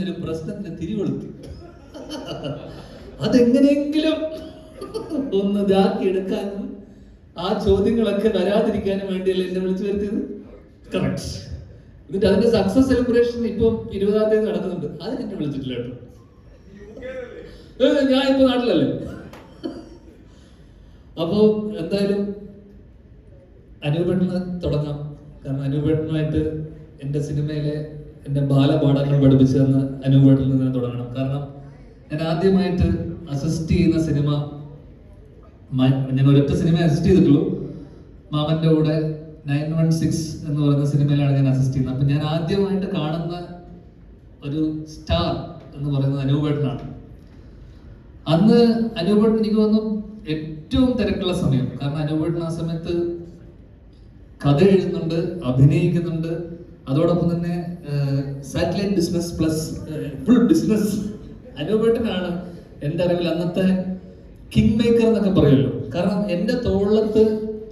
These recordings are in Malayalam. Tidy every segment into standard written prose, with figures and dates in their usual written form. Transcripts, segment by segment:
കഴിഞ്ഞൊരു പ്രശ്നത്തിന് തിരികൊളുത്തി. അതെങ്ങനെയെങ്കിലും ഒന്ന് ഇതാക്കി എടുക്കാനും ആ ചോദ്യങ്ങളൊക്കെ വരാതിരിക്കാനും വേണ്ടിയല്ലേ എന്നെ വിളിച്ചു വരുത്തിയത്. കറക്റ്റ്. എന്നിട്ട് അതിന്റെ സക്സസ് സെലിബ്രേഷൻ ഇപ്പം 20-ാം തീയതി നടക്കുന്നുണ്ട്. അതിന് എന്നെ വിളിച്ചിട്ടില്ല കേട്ടോ. ഞാൻ ഇപ്പൊ നാട്ടിലല്ലേ. അപ്പോ എന്തായാലും അനൂപേട്ടന് തുടങ്ങാം. കാരണം അനൂപേട്ടനുമായിട്ട് എൻ്റെ സിനിമയിലെ എൻ്റെ ബാലപാഠങ്ങൾ പഠിപ്പിച്ചു തന്ന അനൂപേട്ടനിൽ നിന്ന് തുടങ്ങണം. കാരണം ഞാൻ ആദ്യമായിട്ട് അസിസ്റ്റ് ചെയ്യുന്ന സിനിമ, ഞാൻ ഒരൊറ്റ സിനിമ അസിസ്റ്റ് ചെയ്തിട്ടുള്ളൂ. മാമൻ്റെ കൂടെ 916 എന്ന് പറയുന്ന സിനിമയിലാണ് ഞാൻ അസിസ്റ്റ് ചെയ്യുന്നത്. അപ്പം ഞാൻ ആദ്യമായിട്ട് കാണുന്ന ഒരു സ്റ്റാർ എന്ന് പറയുന്നത് അനൂപേട്ടനാണ്. അന്ന് അനൂപേട്ടൻ എനിക്ക് തോന്നുന്നു ഏറ്റവും തിരക്കുള്ള സമയം. കാരണം അനൂപേട്ടൻ ആ സമയത്ത് കഥ എഴുതുന്നുണ്ട്, അഭിനയിക്കുന്നുണ്ട്, അതോടൊപ്പം തന്നെ satellite business plus full business. അനൂപേട്ടനാണ് എൻ്റെ അറിവിൽ അന്നത്തെ കിങ് മേക്കർ എന്നൊക്കെ പറയുമല്ലോ. കാരണം എൻ്റെ തോളത്ത്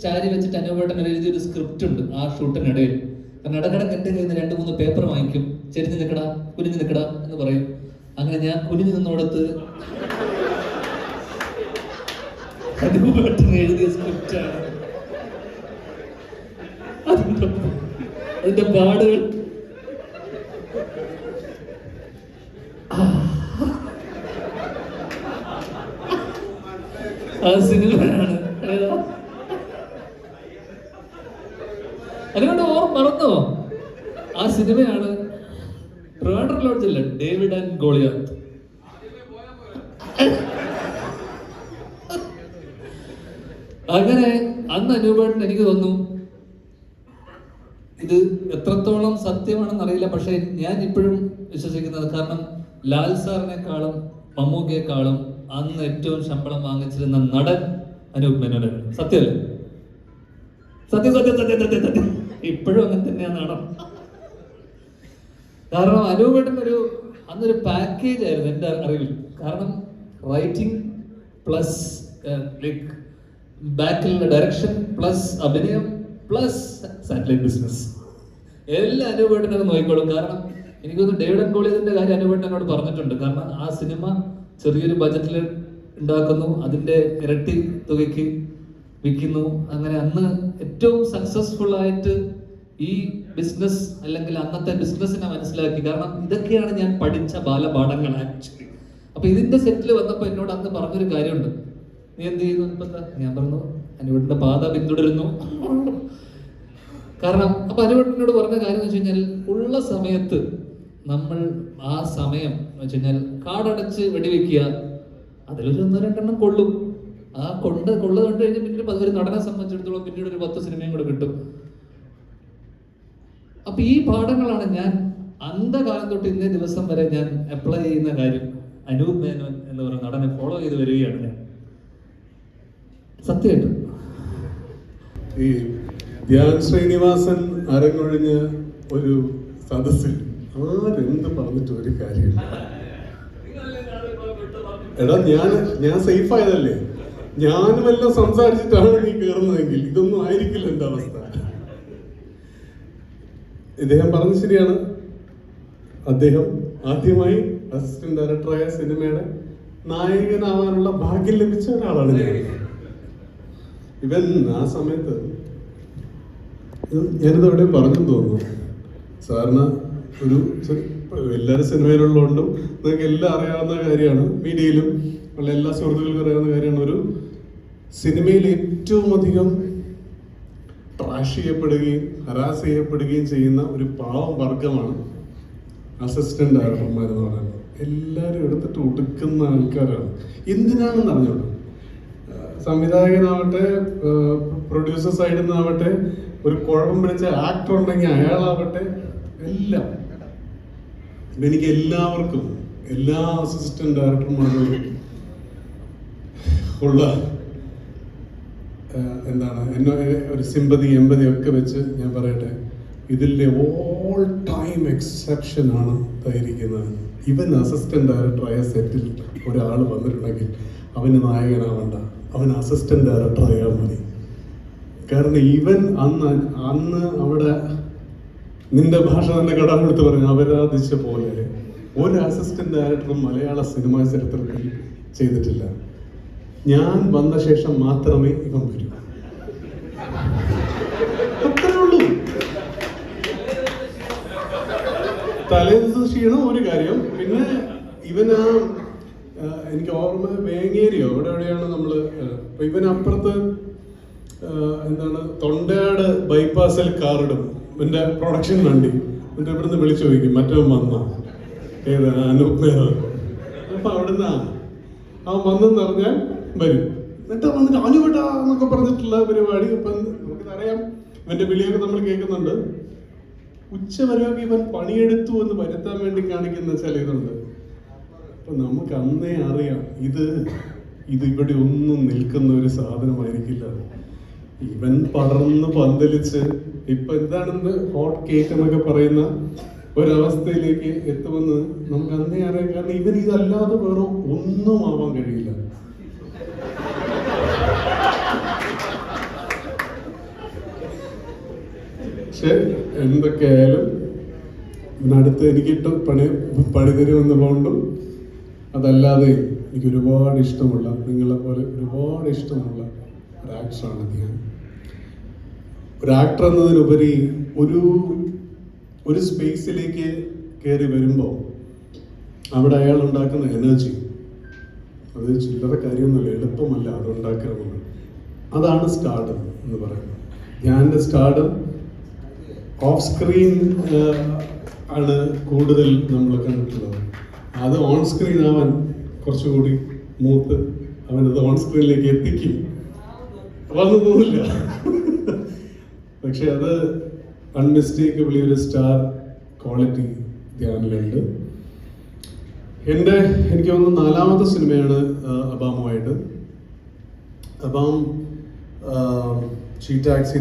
ചാരി വെച്ചിട്ട് അനൂപേട്ടൻ എഴുതിയൊരു സ്ക്രിപ്റ്റ് ഉണ്ട് ആ ഷൂട്ടിനിടയിൽ. കാരണം ഇടക്കിടക്ക് എൻ്റെ കയ്യിൽ നിന്ന് 2-3 പേപ്പർ വാങ്ങിക്കും. ചെരിഞ്ഞ് നിൽക്കടാ, കുനിഞ്ഞ് നിൽക്കടാ എന്ന് പറയും. അങ്ങനെ ഞാൻ കുനിഞ്ഞു നിന്നോടത്ത് അനൂപേട്ടൻ എഴുതിയ സ്ക്രിപ്റ്റാണ്. അതിന്റെ പാടുകൾ ആ സിനിമയാണ്. അതുകൊണ്ട് മറന്നോ? ആ സിനിമയാണ് ട്രിവാൻഡ്രം ലോഡ്ജില്ലേ, ഡേവിഡ് ആൻഡ് ഗോളിയാത്ത്. അങ്ങനെ അന്ന് അനൂപേട്ടൻ എനിക്ക് തോന്നുന്നു, ഇത് എത്രത്തോളം സത്യമാണെന്ന് അറിയില്ല, പക്ഷെ ഞാൻ ഇപ്പോഴും വിശ്വസിക്കുന്നത്, കാരണം ലാൽ സാറിനെക്കാളും മമ്മൂക്കയെക്കാളും അന്ന് ഏറ്റവും ശമ്പളം വാങ്ങിച്ചിരുന്ന നടൻ അനൂപ് മേനോനാണ്. സത്യമല്ലേ? സത്യം സത്യം സത്യം സത്യം സത്യം. ഇപ്പോഴും അങ്ങനെ തന്നെയാണ് നടൻ. കാരണം അനൂപേട്ടൻ അന്നൊരു പാക്കേജ് ആയിരുന്നു എൻ്റെ അറിവിൽ. കാരണം റൈറ്റിംഗ് പ്ലസ് ലൈക്ക് ബാക്കിലുള്ള ഡയറക്ഷൻ പ്ലസ് അഭിനയം പ്ലസ് സാറ്റലൈറ്റ് ബിസിനസ് എല്ലാം അനൂപേട്ടൻ അത് നോക്കിക്കോളും. കാരണം എനിക്കൊന്ന് ഡേവിഡ് ആൻഡ് ഗോളിയാത്തിന്റെ കാര്യം അനൂപേട്ടൻ എന്നോട് പറഞ്ഞിട്ടുണ്ട്. കാരണം ആ സിനിമ ചെറിയൊരു ബജറ്റിൽ ഉണ്ടാക്കുന്നു, അതിന്റെ ഇരട്ടി തുകയ്ക്ക് വിൽക്കുന്നു. അങ്ങനെ അന്ന് ഏറ്റവും സക്സസ്ഫുൾ ആയിട്ട് ഈ ബിസിനസ് അല്ലെങ്കിൽ അന്നത്തെ ബിസിനസ്സിനെ മനസ്സിലാക്കി. കാരണം ഇതൊക്കെയാണ് ഞാൻ പഠിച്ച ബാലപാഠങ്ങൾ ആക്ച്വലി. അപ്പൊ ഇതിന്റെ സെറ്റിൽ വന്നപ്പോൾ എന്നോട് അന്ന് പറഞ്ഞൊരു കാര്യമുണ്ട്, നീ എന്ത് ചെയ്യുന്നു ഇപ്പൊ? ഞാൻ പറഞ്ഞു അനൂപേട്ടന്റെ പാത പിന്തുടരുന്നു. കാരണം അപ്പൊ അനൂപേട്ടനോട് പറഞ്ഞ കാര്യം എന്ന് വെച്ച് കഴിഞ്ഞാൽ, ഉള്ള സമയത്ത് നമ്മൾ ആ സമയം എന്ന് വെച്ച് കഴിഞ്ഞാൽ കാടടച്ച് വെടിവെക്കുക, അതിലൊരു 1-2 കൊള്ളും. ആ കൊള്ളത് കണ്ടു കഴിഞ്ഞാൽ പിന്നീട് ഒരു നടനെ സംബന്ധിച്ചിടത്തോളം പിന്നീട് ഒരു 10 സിനിമയും കൂടെ കിട്ടും. അപ്പൊ ഈ പാഠങ്ങളാണ് ഞാൻ അന്ധകാലം തൊട്ട് ഇന്നേ ദിവസം വരെ ഞാൻ അപ്ലൈ ചെയ്യുന്ന കാര്യം. അനൂപ് മേനോൻ എന്ന് പറയുന്ന നടനെ ഫോളോ ചെയ്ത് വരികയാണ് ഞാൻ. സത്യമായിട്ടും ഈ ധ്യാൻ ശ്രീനിവാസൻ അരങ്ങൊഴിഞ്ഞ ഒരു സദസ്സിൽ ആരെന്ത് പറഞ്ഞിട്ട് ഒരു കാര്യമില്ല. എടാ ഞാൻ സേഫ് ആയതല്ലേ, ഞാനും എല്ലാം സംസാരിച്ചിട്ടാണ് നീ കയറുന്നതെങ്കിൽ ഇതൊന്നും ആയിരിക്കില്ല എന്റെ അവസ്ഥ. ഇദ്ദേഹം പറഞ്ഞത് ശരിയാണ്. അദ്ദേഹം ആദ്യമായി അസിസ്റ്റന്റ് ഡയറക്ടറായ സിനിമയുടെ നായകനാവാനുള്ള ഭാഗ്യം ലഭിച്ച ഒരാളാണ് ഞാൻ. ഇവൻ ആ സമയത്ത് ഞാനിത് എവിടെയും പറഞ്ഞു തോന്നുന്നു, സാറിന് ഒരു എല്ലാവരും സിനിമയിലുള്ളതുകൊണ്ടും നിങ്ങൾക്ക് എല്ലാം അറിയാവുന്ന കാര്യമാണ്, മീഡിയയിലും ഉള്ള എല്ലാ സുഹൃത്തുക്കൾക്കും അറിയാവുന്ന കാര്യമാണ്. ഒരു സിനിമയിൽ ഏറ്റവും അധികം ട്രാഷ് ചെയ്യപ്പെടുകയും ഹരാസ് ചെയ്യപ്പെടുകയും ചെയ്യുന്ന ഒരു പാവം വർഗമാണ് അസിസ്റ്റന്റ് ഡയറക്ടർമാരെന്ന് പറയുന്നത്. എല്ലാവരും എടുത്തിട്ട് ഒടുക്കുന്ന ആൾക്കാരാണ്. എന്തിനാണെന്ന് അറിഞ്ഞോളൂ. സംവിധായകനാവട്ടെ, പ്രൊഡ്യൂസർ സൈഡിൽ നിന്നാവട്ടെ, ഒരു കുഴപ്പം പിടിച്ച ആക്ടർ ഉണ്ടെങ്കിൽ അയാളാവട്ടെ, എല്ലാം. എനിക്ക് എല്ലാവർക്കും, എല്ലാ അസിസ്റ്റന്റ് ഡയറക്ടർമാരോടും ഉള്ള എന്താണ് ഒരു സിമ്പതി എമ്പതി ഒക്കെ വെച്ച് ഞാൻ പറയട്ടെ, ഇതിലെ ഓൾ ടൈം എക്സെപ്ഷൻ ആണ് ഇതായിരിക്കുന്നത്. ഇവൻ അസിസ്റ്റന്റ് ഡയറക്ടറായ സെറ്റിൽ ഒരാൾ വന്നിട്ടുണ്ടെങ്കിൽ അവന് നായകനാവണ്ട, അവൻ അസിസ്റ്റന്റ് ഡയറക്ടർ ആയാൽ മതി. കാരണം ഇവൻ അന്ന് അവിടെ നിന്റെ ഭാഷ തന്നെ കടമെടുത്ത് പറഞ്ഞു അപരാധിച്ച പോലെ ഒരു അസിസ്റ്റന്റ് ഡയറക്ടറും മലയാള സിനിമാ ചരിത്രത്തിൽ ചെയ്തിട്ടില്ല. ഞാൻ വന്ന ശേഷം മാത്രമേ ഇവൻ വരൂ. അത്രേ ഉള്ളൂ. തലേദിവസം ക്ഷീണം ഒരു കാര്യം. പിന്നെ ഇവന് എനിക്ക് ഓർമ്മ വേങ്ങേരിയോ എവിടെയാണ് നമ്മള് ഇവൻ അപ്പുറത്ത് എന്താണ് തൊണ്ടയാട് ബൈപ്പാസിൽ കാറിടും എന്റെ പ്രൊഡക്ഷൻ വണ്ടി. എന്നിട്ട് ഇവിടുന്ന് വിളിച്ചു ചോദിക്കും മറ്റവൻ വന്ന ഏതാ അനൂപ്മേനോ. അപ്പൊ അവിടുന്ന് അവൻ വന്നെന്ന് പറഞ്ഞാൽ വരും. എന്നിട്ട് വന്നിട്ട് അനുവിട്ടാ എന്നൊക്കെ പറഞ്ഞിട്ടുള്ള പരിപാടി. അപ്പൊ നമുക്കറിയാം ഇവന്റെ വിളിയൊക്കെ നമ്മൾ കേൾക്കുന്നുണ്ട്. ഉച്ച വരെയൊക്കെ ഇവൻ പണിയെടുത്തു എന്ന് വരുത്താൻ വേണ്ടി കാണിക്കുന്ന ചില ഇതുണ്ട്. അപ്പൊ നമുക്ക് അന്നേ അറിയാം ഇത് ഇവിടെ ഒന്നും നിൽക്കുന്ന ഒരു സാധനമായിരിക്കില്ല. ഇവൻ പടർന്ന് പന്തലിച്ച് ഇപ്പൊ എന്താണെന്ന് ഹോട്ട് കേക്ക് എന്നൊക്കെ പറയുന്ന ഒരവസ്ഥയിലേക്ക് എത്തുമെന്ന് നമുക്ക് അന്നേ അറിയാം. കാരണം ഇവൻ ഇതല്ലാതെ വേറെ ഒന്നും ആവാൻ കഴിയില്ല. പക്ഷെ എന്തൊക്കെയായാലും ഇതിനടുത്ത് എനിക്കിട്ട് പണി തരുമെന്നുള്ളതുകൊണ്ടും അതല്ലാതെ എനിക്ക് ഒരുപാട് ഇഷ്ടമുള്ള, നിങ്ങളെ പോലെ ഒരുപാട് ഇഷ്ടമുള്ള ഒരു ആക്ടറാണ് ഞാൻ. ഒരു ആക്ടർ എന്നതിനുപരി ഒരു സ്പേസിലേക്ക് കയറി വരുമ്പോൾ അവിടെ അയാൾ ഉണ്ടാക്കുന്ന എനർജി അത് ചില്ലറ കാര്യമൊന്നുമല്ല, എളുപ്പമല്ല അത് ഉണ്ടാക്കണമെന്ന്. അതാണ് സ്റ്റാർഡം എന്ന് പറയുന്നത്. ഞാൻ സ്റ്റാർഡം ഓഫ് സ്ക്രീൻ ആണ് കൂടുതൽ നമ്മൾ കണ്ടിട്ടുള്ളത്. അത് ഓൺ സ്ക്രീൻ ആവാൻ കുറച്ചുകൂടി മൂത്ത് അവനത് ഓൺ സ്ക്രീനിലേക്ക് എത്തിക്കും വന്നു തോന്നില്ല. പക്ഷെ അത് അൺമിസ്റ്റേക്കബിളി ഒരു സ്റ്റാർ ക്വാളിറ്റി ധ്യാനിലുണ്ട്. എനിക്ക് തോന്നുന്നു 4ാമത്തെ സിനിമയാണ് അബാമുമായിട്ട്. അബാം ഷീ ടാക്സി